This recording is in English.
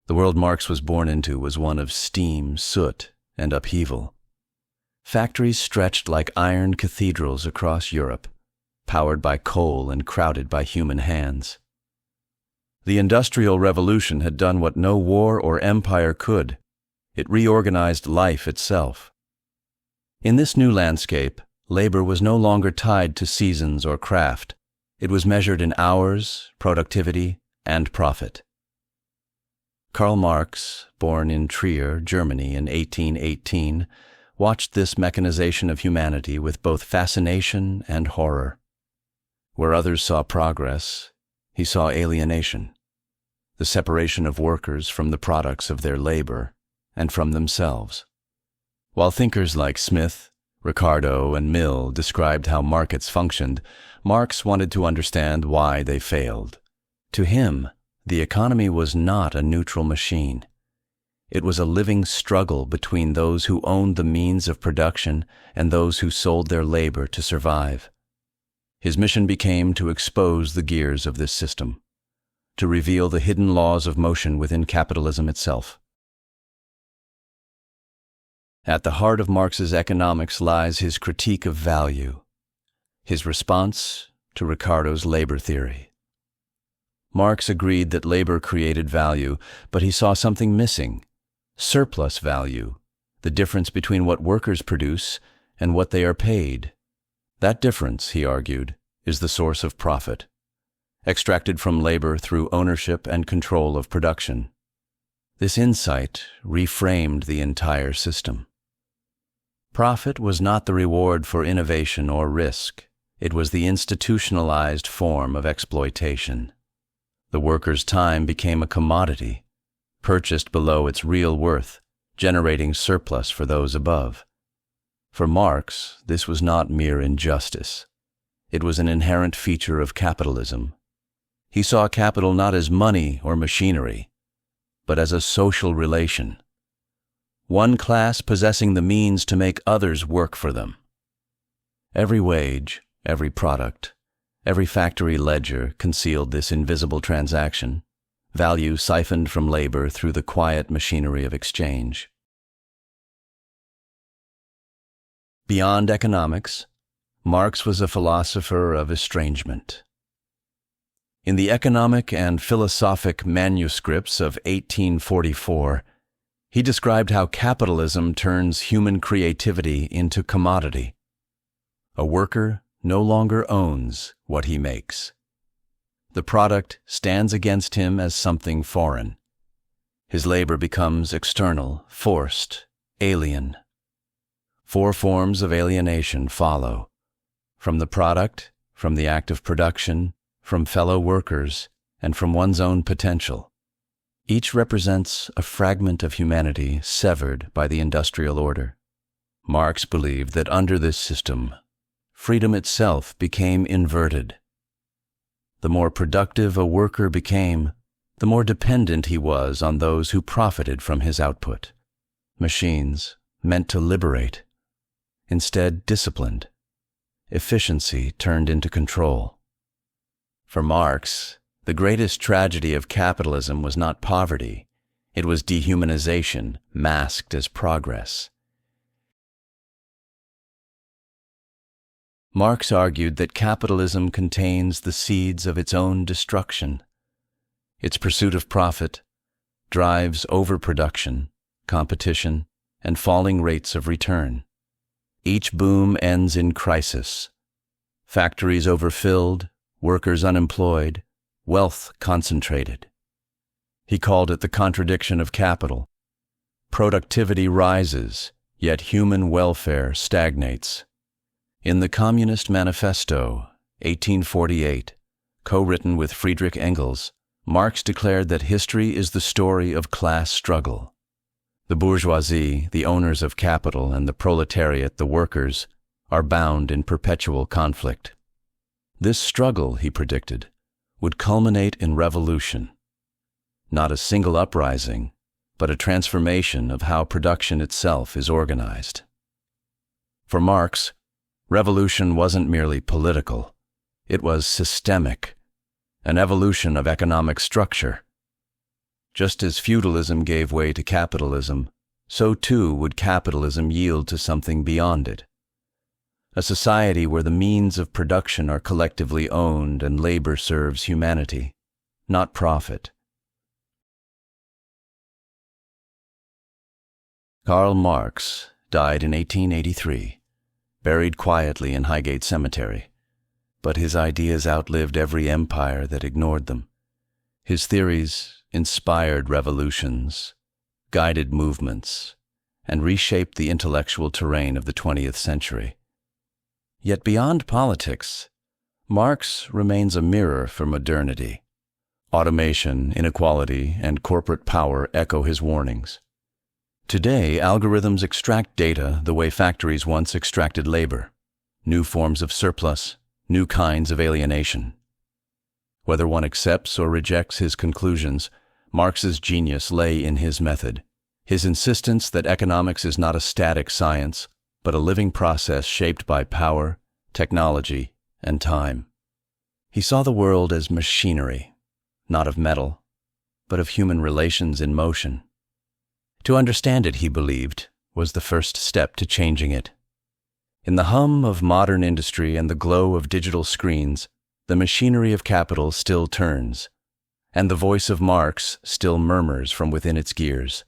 The world Marx was born into was one of steam, soot, and upheaval. Factories stretched like iron cathedrals across Europe, powered by coal and crowded by human hands. The Industrial Revolution had done what no war or empire could. It reorganized life itself. In this new landscape, labor was no longer tied to seasons or craft. It was measured in hours, productivity, and profit. Karl Marx, born in Trier, Germany in 1818, watched this mechanization of humanity with both fascination and horror. Where others saw progress, he saw alienation, the separation of workers from the products of their labor and from themselves. While thinkers like Smith, Ricardo, and Mill described how markets functioned, Marx wanted to understand why they failed. To him, the economy was not a neutral machine. It was a living struggle between those who owned the means of production and those who sold their labor to survive. His mission became to expose the gears of this system, to reveal the hidden laws of motion within capitalism itself. At the heart of Marx's economics lies his critique of value, his response to Ricardo's labor theory. Marx agreed that labor created value, but he saw something missing: surplus value, the difference between what workers produce and what they are paid. That difference, he argued, is the source of profit, extracted from labor through ownership and control of production. This insight reframed the entire system. Profit was not the reward for innovation or risk. It was the institutionalized form of exploitation. The worker's time became a commodity, purchased below its real worth, generating surplus for those above. For Marx, this was not mere injustice. It was an inherent feature of capitalism. He saw capital not as money or machinery, but as a social relation. One class possessing the means to make others work for them. Every wage, every product, every factory ledger concealed this invisible transaction, value siphoned from labor through the quiet machinery of exchange. Beyond economics, Marx was a philosopher of estrangement. In the economic and philosophic manuscripts of 1844, he described how capitalism turns human creativity into commodity. A worker no longer owns what he makes. The product stands against him as something foreign. His labor becomes external, forced, alien. 4 forms of alienation follow: from the product, from the act of production, from fellow workers, and from one's own potential. Each represents a fragment of humanity severed by the industrial order. Marx believed that under this system, freedom itself became inverted. The more productive a worker became, the more dependent he was on those who profited from his output. Machines meant to liberate, instead disciplined. Efficiency turned into control. For Marx, the greatest tragedy of capitalism was not poverty, it was dehumanization masked as progress. Marx argued that capitalism contains the seeds of its own destruction. Its pursuit of profit drives overproduction, competition, and falling rates of return. Each boom ends in crisis. Factories overfilled, workers unemployed, wealth concentrated. He called it the contradiction of capital. Productivity rises, yet human welfare stagnates. In the Communist Manifesto, 1848, co-written with Friedrich Engels, Marx declared that history is the story of class struggle. The bourgeoisie, the owners of capital, and the proletariat, the workers, are bound in perpetual conflict. This struggle, he predicted, would culminate in revolution. Not a single uprising, but a transformation of how production itself is organized. For Marx, revolution wasn't merely political, it was systemic, an evolution of economic structure. Just as feudalism gave way to capitalism, so too would capitalism yield to something beyond it. A society where the means of production are collectively owned and labor serves humanity, not profit. Karl Marx died in 1883, buried quietly in Highgate Cemetery. But his ideas outlived every empire that ignored them. His theories inspired revolutions, guided movements, and reshaped the intellectual terrain of the 20th century. Yet beyond politics, Marx remains a mirror for modernity. Automation, inequality, and corporate power echo his warnings. Today, algorithms extract data the way factories once extracted labor. New forms of surplus, new kinds of alienation. Whether one accepts or rejects his conclusions, Marx's genius lay in his method, his insistence that economics is not a static science, but a living process shaped by power, technology, and time. He saw the world as machinery, not of metal, but of human relations in motion. To understand it, he believed, was the first step to changing it. In the hum of modern industry and the glow of digital screens, the machinery of capital still turns, and the voice of Marx still murmurs from within its gears.